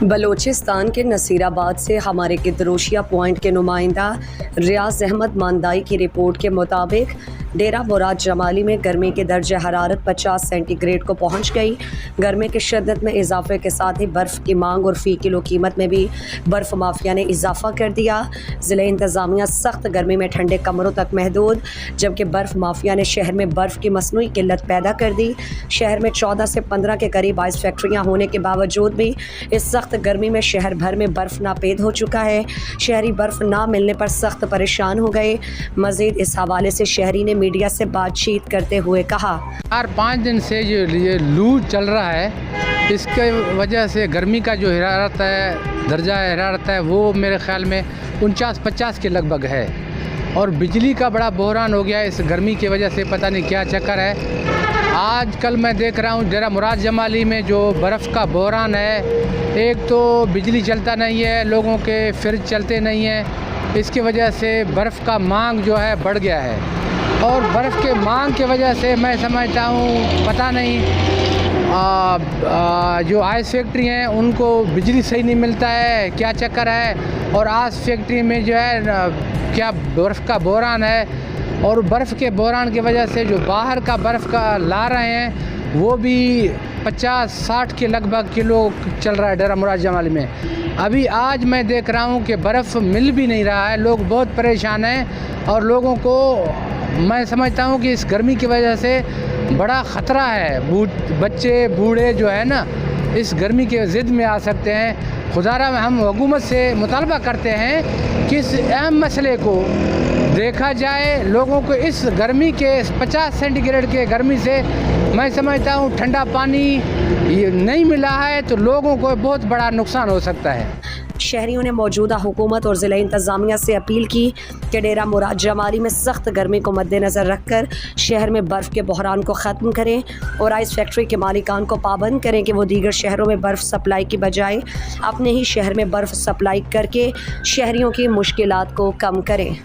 बलोचिस्तान के नसीराबाद से हमारे गिदरोशिया पॉइंट के नुमाइंदा रियाज अहमद मानदाई की रिपोर्ट के मुताबिक डेरा मुराद जमाली में गर्मी की दर्ज हरारत 50 सेंटीग्रेड को पहुंच गई। गर्मी की शिद्दत में इजाफे के साथ ही बर्फ़ की मांग और फ़ी किलो कीमत में भी बर्फ़ माफिया ने इजाफा कर दिया। ज़िले इंतज़ामिया सख्त गर्मी में ठंडे कमरों तक महदूद, जबकि बर्फ़ माफिया ने शहर में बर्फ़ की मसनूई किल्लत पैदा कर दी। शहर में 14 से 15 के करीब आइस फैक्ट्रियाँ होने के बावजूद भी इस सख्त गर्मी में शहर भर में बर्फ़ नापेद हो चुका है। शहरी बर्फ़ ना मिलने पर सख्त परेशान हो गए। मज़ीद इस हवाले से शहरी ने मीडिया से बातचीत करते हुए कहा, 4-5 दिन से ये लू चल रहा है, इसके वजह से गर्मी का जो हरारत है, दर्जा हरारत है, वो मेरे ख्याल में 49-50 के लगभग है। और बिजली का बड़ा बहरान हो गया है इस गर्मी की वजह से, पता नहीं क्या चक्कर है। आज कल मैं देख रहा हूँ डेरा मुराद जमाली में जो बर्फ़ का बहरान है, एक तो बिजली चलता नहीं है, लोगों के फ्रिज चलते नहीं हैं, इसकी वजह से बर्फ़ का मांग जो है बढ़ गया है। और बर्फ़ के मांग की वजह से मैं समझता हूँ पता नहीं जो आइस फैक्ट्री हैं उनको बिजली सही नहीं मिलता है, क्या चक्कर है। और आइस फैक्ट्री में जो है क्या बर्फ़ का बहरान है, और बर्फ़ के बहरान की वजह से जो बाहर का बर्फ़ का ला रहे हैं वो भी 50-60 के लगभग किलो चल रहा है डेरा मुराद जमाली में। अभी आज मैं देख रहा हूँ कि बर्फ़ मिल भी नहीं रहा है, लोग बहुत परेशान हैं। और लोगों को मैं समझता हूँ कि इस गर्मी की वजह से बड़ा ख़तरा है, बच्चे बूढ़े जो है ना इस गर्मी के ज़िद में आ सकते हैं। खुदारा हम हुकूमत से मुतालबा करते हैं कि इस अहम मसले को देखा जाए। लोगों को इस गर्मी के 50 सेंटीग्रेड के गर्मी से मैं समझता हूँ ठंडा पानी ये नहीं मिला है तो लोगों को बहुत बड़ा नुकसान हो सकता है। शहरियों ने मौजूदा हुकूमत और ज़िला इंतज़ामिया से अपील की कि डेरा मुराद जमाली में सख्त गर्मी को मद्देनज़र रखकर शहर में बर्फ़ के बहरान को ख़त्म करें और आइस फैक्ट्री के मालिकान को पाबंद करें कि वो दीगर शहरों में बर्फ़ सप्लाई की बजाय अपने ही शहर में बर्फ़ सप्लाई करके शहरियों की मुश्किलात को कम करें।